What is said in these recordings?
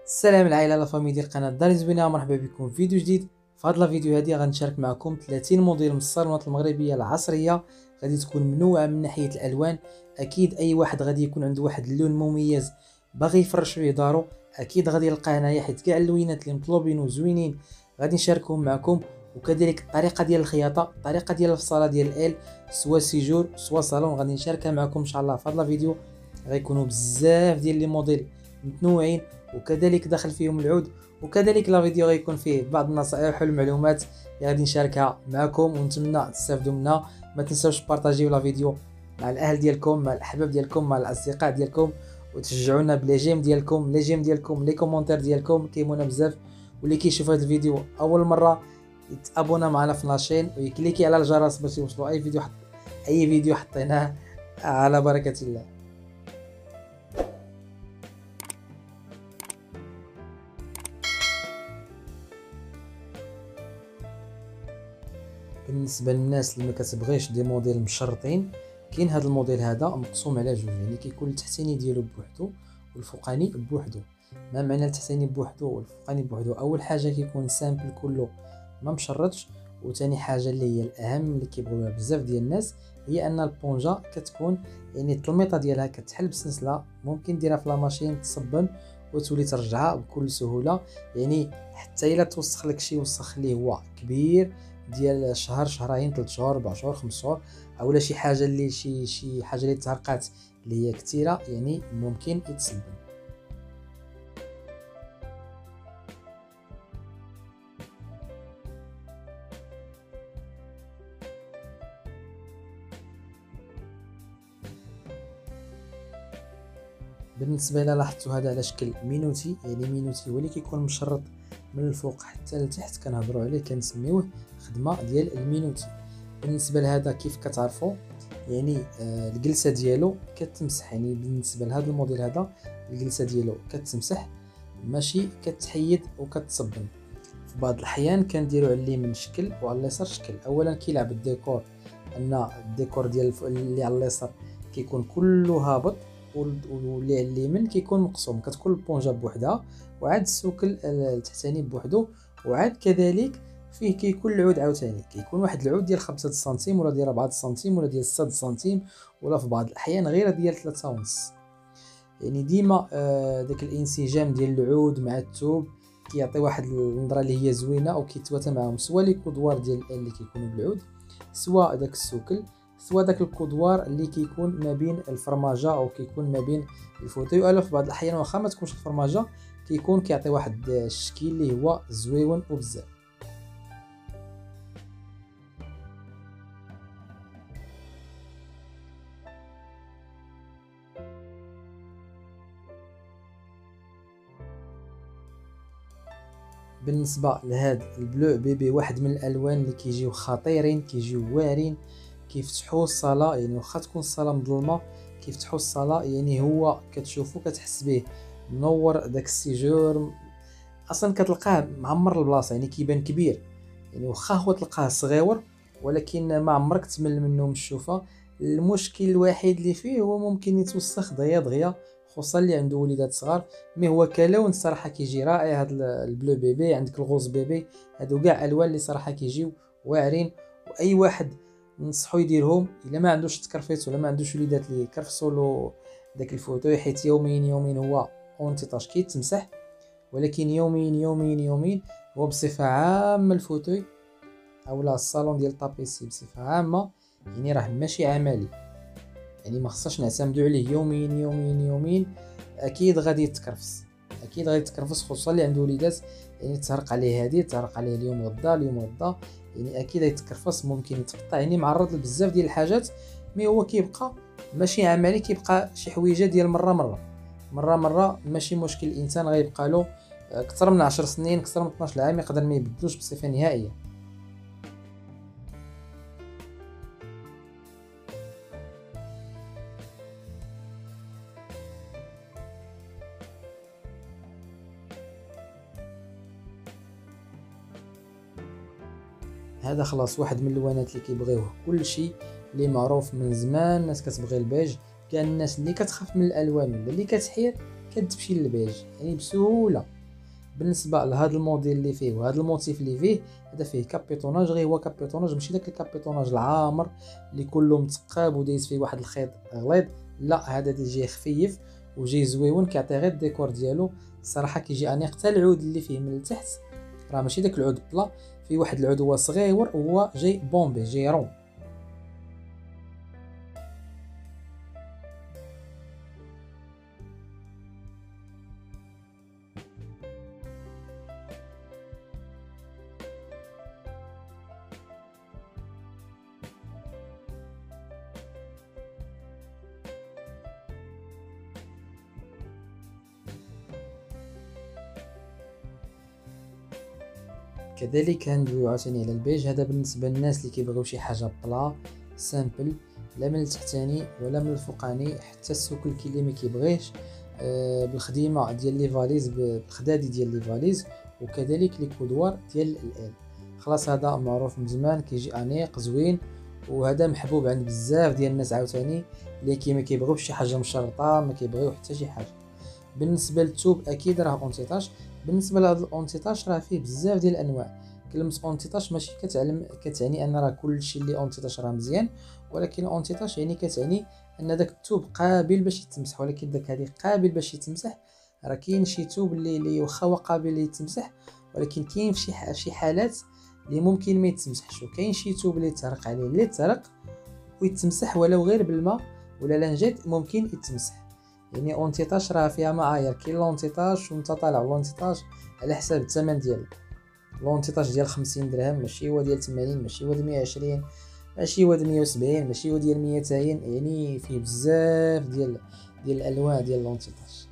السلام العائله لا فامي ديال قناه دار زوينه، مرحبا بكم في فيديو جديد. في هذا الفيديو هذه غنشارك معكم 30 موديل من الصالونات المغربيه العصريه، غادي تكون منوعه من ناحيه الالوان. اكيد اي واحد غادي يكون عنده واحد اللون مميز باغي يفرش فيه دارو، اكيد غادي يلقاه هنايا، حيت كاع اللوينات اللي مطلوبين وزوينين غادي نشاركهم معكم. وكذلك الطريقه ديال الخياطه، الطريقه ديال الفصاله ديال ال سوا سيجور سوا صالون غادي نشاركها معكم ان شاء الله في هذا الفيديو. غيكونوا بزاف ديال لي موديل متنوعين، وكذلك داخل فيهم العود، وكذلك لا فيديو غيكون فيه بعض النصائح والمعلومات اللي غادي نشاركها معكم ونتمنى تستافدوا منها. ما تنساوش بارطاجيو لا فيديو مع الاهل ديالكم، مع الاحباب ديالكم، مع الاصدقاء ديالكم، وتشجعونا بلي جيم ديالكم، لي جيم ديالكم، لي كومونتير ديالكم كيهمونا بزاف. واللي كيشوف هذا الفيديو اول مره يتابونا معنا في لاشين ويكليكي على الجرس باش يوصلوا اي فيديو حطيناه. على بركه الله. بالنسبه للناس اللي ما كتبغيش دي موديل مشرطين، كاين هذا الموديل هذا مقسوم على جوج، يعني كيكون التحتاني ديالو بوحدو والفوقاني بوحدو. ما معنى التحتاني بوحدو والفوقاني بوحدو؟ اول حاجه كيكون سامبل كله ما مشرطش، وثاني حاجه اللي هي الاهم اللي كيبغيوها بزاف ديال الناس هي ان البونجا كتكون يعني التلميطه ديالها كتحل بسلسله، ممكن ديرها في لا ماشين تصبن وتولي ترجعها بكل سهوله. يعني حتى الا توسخ لك شي وسخ اللي هو كبير ديال شهر شهرين 3 شهور 4 شهور 5 شهور، اولا شي حاجه اللي شي حاجه اللي تهرقات اللي هي كثيره، يعني ممكن يتسبب. بالنسبه الى لاحظتوا هذا على شكل مينوتي، يعني مينوتي هو اللي كيكون مشرط من الفوق حتى لتحت، كنهضروا عليه كنسميوه خدمه ديال المينوتي. بالنسبه لهذا كيف كتعرفوا، يعني الجلسه ديالو كتمسح، يعني بالنسبه لهذا الموديل هذا الجلسه ديالو كتمسح ماشي كتحيد وكتصبن. في بعض الاحيان كنديروا على اليمين شكل وعلى اليسار شكل. اولا كيلعب الديكور ان الديكور ديال اللي على اليسار كيكون كله هابط، واللي على اليمين كيكون مقسوم، كتكون البونجا بوحدها وعاد السوكل التحتاني بوحدو، وعاد كذلك فيه كيكون العود عاوتاني، كيكون واحد العود ديال 5 سنتيم ولا ديال 4 سنتيم ولا ديال 6 سنتيم ولا في بعض الاحيان غير ديال 3 ونص. يعني ديما داك الانسجام ديال العود مع الثوب كيعطي واحد النظره اللي هي زوينه، او كيتواتى معاهم سوا لي كودوار ديال اللي كيكونوا بالعود، سوا داك السوكل، سوا داك الكودوار اللي كيكون ما بين الفرماجه او كيكون ما بين الفوتوي. ولا في بعض الاحيان واخا ما تكونش الفرماجه كيكون كيعطي واحد الشكل اللي هو زويون وبزاف. بالنسبه لهاد البلو بيبي، واحد من الالوان اللي كيجيو خطيرين، كيجيو واعرين، كيفتحوا الصاله. يعني واخا تكون الصاله مظلمه كيفتحوا الصاله، يعني هو كتشوفو كتحس به منور داك السيجور، اصلا كتلقاه معمر البلاصه، يعني كيبان كبير. يعني واخا هو تلقاه صغيور ولكن ما عمرك تمل منه من الشوفه. المشكل الوحيد اللي فيه هو ممكن يتوسخ دغيا دغيا، خصوصا اللي عنده وليدات صغار. مي هو كلون صراحه كيجي رائع. هذا البلو بيبي، عندك الغوز بيبي، هادو كاع الوان اللي صراحه كيجيو واعرين، واي واحد ننصحو يديرهم الا ما عندوش تكرفيت ولا ما عندوش وليدات اللي يكرفسوا له داك الفوتو، حيت يوميا هو اونتيطاج كيتمسح، ولكن يوميا هو بصفه عامه الفوتوي اولا الصالون ديال الطابيسي بصفه عامه يعني راه ماشي عملي، يعني ما خصناش نعتمدوا عليه يوميا. اكيد غادي يتكرفس، اكيد غادي يتكرفس، خصوصا اللي عنده وليدات، يعني تهرق عليه هذه تهرق عليه اليوم غدا، يعني اكيد يتكرفس، ممكن يتقطع، يعني معرض لبزاف ديال الحاجات. مي هو كيبقى ماشي عملي، كيبقى شي حويجه ديال مره ماشي مشكل. الانسان غيبقى له اكثر من 10 سنين، اكثر من 12 عام، يقدر ما يبدلوش بصفه نهائيه. هذا خلاص واحد من اللوانات اللي كيبغيوه كلشي، اللي معروف من زمان. الناس كتبغي البيج، كاع الناس اللي كتخاف من الالوان ولا اللي كتحير كتمشي للبيج يعني بسهوله. بالنسبه لهذا الموديل اللي فيه وهذا الموتيف اللي فيه، هذا فيه كابيتوناج، غير هو كابيتوناج ماشي داك الكابيتوناج العامر اللي كله متقاب ودايز فيه واحد الخيط غليظ، لا هذا تيجي خفيف وجاي زويون، كيعطي غير الديكور ديالو. الصراحه كيجي انيق. حتى العود اللي فيه من التحت راه ماشي داك العود بلا، فيه واحد العود هو صغير وهو جاي بومبي، جاي رون. كذلك ندويو عاوتاني على البيج. هذا بالنسبه للناس اللي كيبغيو شي حاجه بلا سامبل، لا من التحتاني ولا من الفوقاني، حتى السوكل كاين اللي ما كيبغيش، بالخديمه ديال لي فاليز، بالخدادي ديال لي فاليز، وكذلك لي كودوار ديال الال. خلاص هذا معروف من زمان، كيجي انيق زوين، وهذا محبوب عند بزاف ديال الناس عاوتاني اللي ما كيبغيوش شي حاجه مشرطه، ما كيبغيو حتى شي حاجه. بالنسبه للثوب اكيد راه اونتيطاج. بالنسبه لهذا الاونتيطاج راه فيه بزاف ديال الانواع. كلمه اونتيطاج ماشي كتعني ان راه كلشي اللي اونتيطاج راه مزيان، ولكن اونتيطاج يعني كتعني ان داك الثوب قابل باش يتمسح. ولكن داك هذه قابل باش يتمسح، راه كاين شي ثوب اللي واخا هو قابل يتمسح، ولكن كاين في شي حالات اللي ممكن ما يتمسحش، وكاين شي ثوب اللي يتهرق عليه اللي يتهرق ويتمسح ولو غير بالماء ولا لانجيت ممكن يتمسح. يعني اونتيطاج راه فيها معايير، كاين لونتيطاج وانت طالع لونتيطاج على حساب الثمن ديالو. لونتيطاج ديال 50 درهم ماشي هو ديال 80، ماشي هو ديال 120، ماشي هو ديال 170، ماشي هو ديال 200. يعني فيه بزاف ديال الالوان ديال لونتيطاج.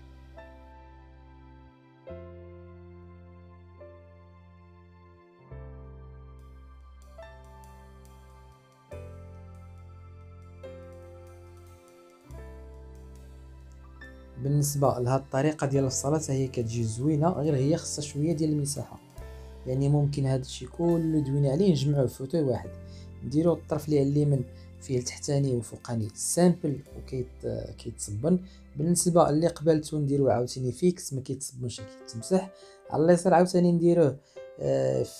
بالنسبه لهاد الطريقه ديال الصلاه هي كتجي زوينه، غير هي خصها شويه ديال المساحه. يعني ممكن هذا الشيء كله دوينا عليه نجمعوه في فوتوي واحد، نديرو الطرف اللي على اليمين فيه التحتاني والفوقاني سامبل كيتصبن. بالنسبه اللي قبلتو نديرو عاوتاني فيكس ما كيتصبنش كيتمسح. على اليسار عاوتاني نديروه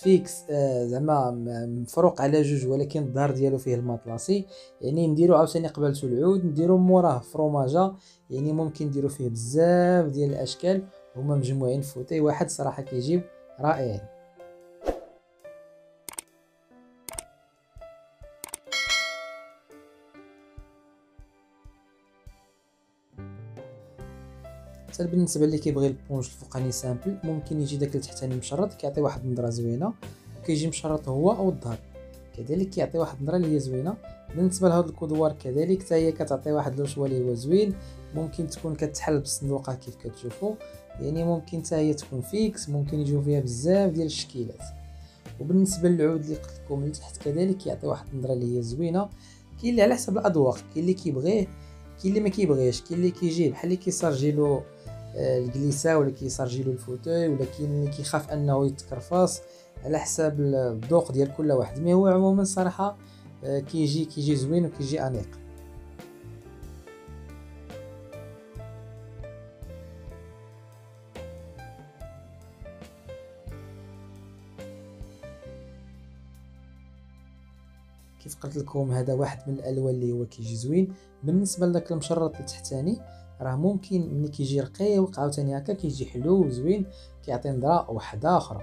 فيكس، زعما مفروق على جوج ولكن الظهر ديالو فيه الماطلاسي. يعني نديرو عاوتاني قبلتو العود نديرو موراه فروماجا. يعني ممكن نديرو فيه بزاف ديال الاشكال هما مجموعين في فوتوي واحد، صراحه كيجيب رائعين. حتى بالنسبه اللي كيبغي البونج الفوقاني سامبل، ممكن يجي داك التحتاني مشرط كيعطي واحد النظره زوينه، وكيجي مشرط هو او الظهر كذلك كيعطي واحد النظره اللي هي زوينه. بالنسبه لهاد الكودوار كذلك حتى هي كتعطي واحد لوشوا اللي هو زوين. ممكن تكون كتحل بالصندوقه كيف كتشوفوا، يعني ممكن حتى هي تكون فيكس، ممكن يجيو فيها بزاف ديال الشكيلات. وبالنسبه للعود اللي قلت لكم من تحت كذلك كيعطي واحد النظره اللي هي زوينه. كاين اللي على حسب الاذواق، كاين اللي كيبغيه، كاين اللي ما كيبغيش، كاين اللي كيجي بحال اللي كيسارجيلو الجليسه ولا كيسارجيلو الفوتوي، ولا كاين اللي كيخاف انه يتكرفص، على حساب الذوق ديال كل واحد. مي هو عموما صراحه كيجي زوين وكيجي انيق. كيف قلت لكم هذا واحد من الالوان اللي هو كيجي زوين. بالنسبه لذاك المشرط التحتاني راه ممكن ملي كيجي رقيق عاوتاني هكا كيجي حلو وزوين، كيعطي نظره واحده اخرى.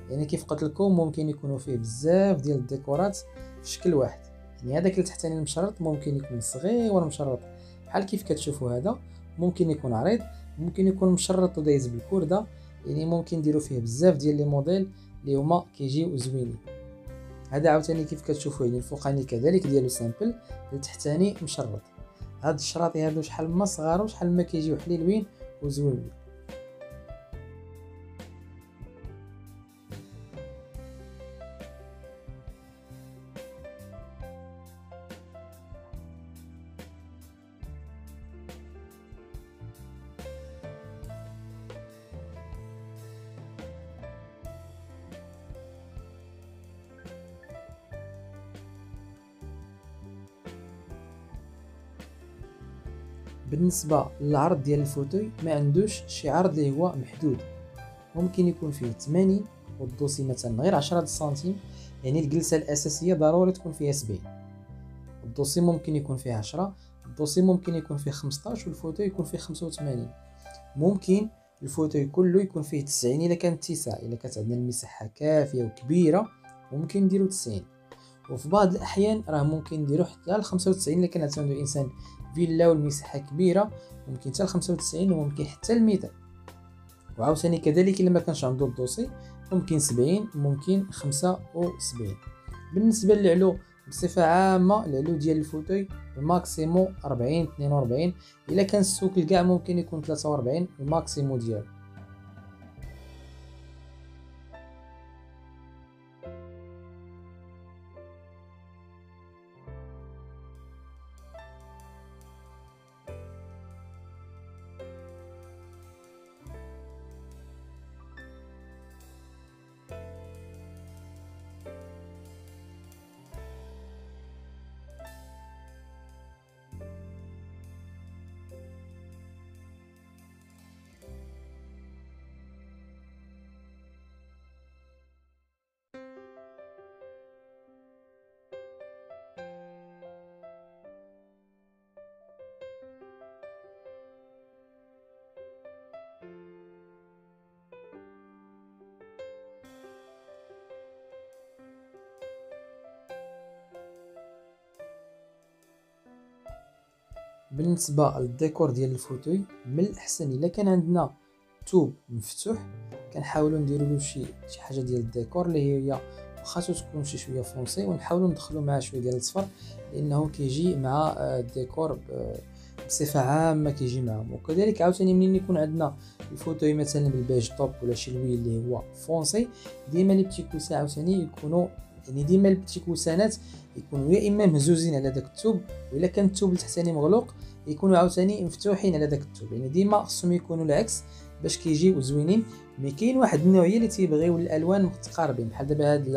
يعني كيف قلت لكم ممكن يكونوا فيه بزاف ديال الديكورات في شكل واحد. يعني هذاك التحتاني المشرط ممكن يكون صغير مشرط بحال كيف كتشوفوا هذا، ممكن يكون عريض، ممكن يكون مشرط ودايز بالكرده. يعني ممكن نديروا فيه بزاف ديال لي موديل اللي هما كيجيو زوينين. هذا عاوتاني كيف كتشوفوا يعني الفوقاني كذلك ديالو سامبل، التحتاني مشرط. هاد الشراطي هادو شحال ما صغار وشحال ما كيجيو حليلوين وزوينين. بالنسبه للعرض ديال الفوتوي ما عندوش شي عرض اللي هو محدود، ممكن يكون فيه 80 والدوسي مثلا غير 10 سنتيم، يعني الجلسة الأساسية ضروري تكون فيها 70. الدوسي ممكن يكون فيه 10، الدوسي ممكن يكون فيه 15 والفوتو يكون فيه 85. ممكن الفوتوي كله يكون فيه 90 الا كان اتساع، الا كانت عندنا المساحه كافيه وكبيره ممكن نديرو 90. وفي بعض الاحيان راه ممكن نديرو حتى ل 95 الا كان عنده الانسان فيلا والمساحه كبيره، ممكن حتى ل 95 وممكن حتى ل 200. وعاوتاني كذلك الا ما كانش عنده الدوسي ممكن 70 ممكن 75. بالنسبه للعلو بصفه عامه العلو ديال الفوتوي الماكسيمو 40 42، الا كان السوكل كاع ممكن يكون 43 الماكسيمو ديالو. بالنسبه للديكور ديال الفوتوي من الاحسن الا كان عندنا توب مفتوح كنحاولوا نديروا له شي حاجه ديال الديكور اللي هي خاصو تكون شي شويه فونسي، ونحاولوا ندخلوا معاه شويه ديال الصفر لانه كيجي مع الديكور بصفه عامه كيجي معهم. وكذلك عاوتاني منين يكون عندنا الفوتوي مثلا بالبيج توب ولا شي لوي اللي هو فونسي، ديما لي بتي كوسان عاوتاني يكونوا يعني ديما البتي كوسانات يكونوا يا اما مهزوزين على داك التوب، والا كان التوب التحتاني مغلوق يكونوا عاوتاني مفتوحين على داك التوب، يعني ديما خصهم يكونوا العكس باش كيجيو زوينين. مي كاين واحد النوعيه اللي تيبغيو الالوان متقاربين بحال دابا هاد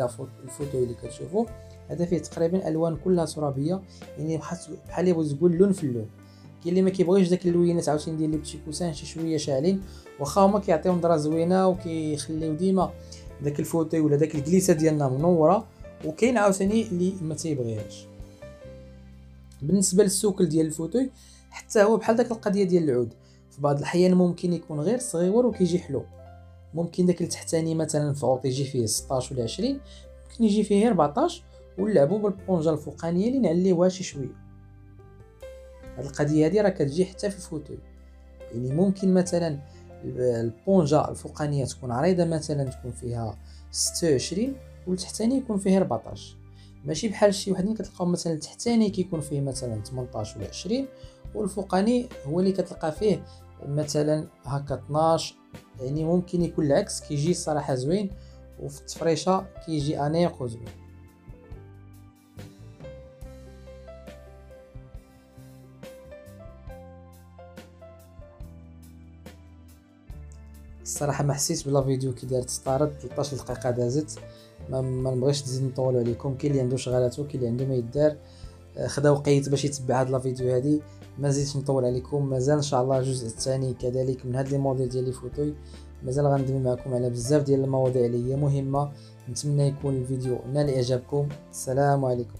الفوتو اللي كتشوفوا هذا فيه تقريبا الوان كلها ترابيه، يعني بحال بغيت تقول لون في اللون. كاين اللي ما كيبغيش داك اللوينات عاوتاني ديال لي بتي كوسان شي شويه شاعلين، واخا هما كيعطيو نظره زوينه وكيخليو ديما داك الفوتو ولا داك الجليسه ديالنا منوره. وكاين عاوتاني اللي ما تيبغيهاش. بالنسبه للسوكل ديال الفوتوي حتى هو بحال داك القضيه ديال العود، في بعض الاحيان ممكن يكون غير صغيور وكيجي حلو، ممكن داك التحتاني مثلا في عوط يجي فيه 16 ولا 20، ممكن يجي فيه 14 ونلعبوا بالبونجا الفوقانيه اللي نعليوها شي شويه. هاد القضيه هادي راه كتجي حتى في الفوتوي، يعني ممكن مثلا البونجا الفوقانيه تكون عريضه مثلا تكون فيها 26 والتحتاني يكون فيه 14، ماشي بحال شي وحدين كتلقاو مثلا التحتاني كيكون فيه مثلا 18 ولا 20 والفوقاني هو اللي كتلقى فيه مثلا هكا 12. يعني ممكن يكون العكس كيجي الصراحه زوين وفي التفريشه كيجي انيق وزوين. الصراحه ما حسيتش بلا فيديو كي دارت ستارت 13 دقيقه دازت، ما نبغيش نزيد نطول عليكم. كاين اللي عنده شغالاتو كاين اللي عنده ما يدار، خدا وقيت باش يتبع هاد لا فيديو هادي. ما زيدش نطول عليكم، مازال ان شاء الله الجزء الثاني كذلك من هاد لي موديل ديال لي فوتوي، مازال غندوي معكم على بزاف ديال المواضيع اللي هي مهمه. نتمنى يكون الفيديو نال اعجابكم. السلام عليكم.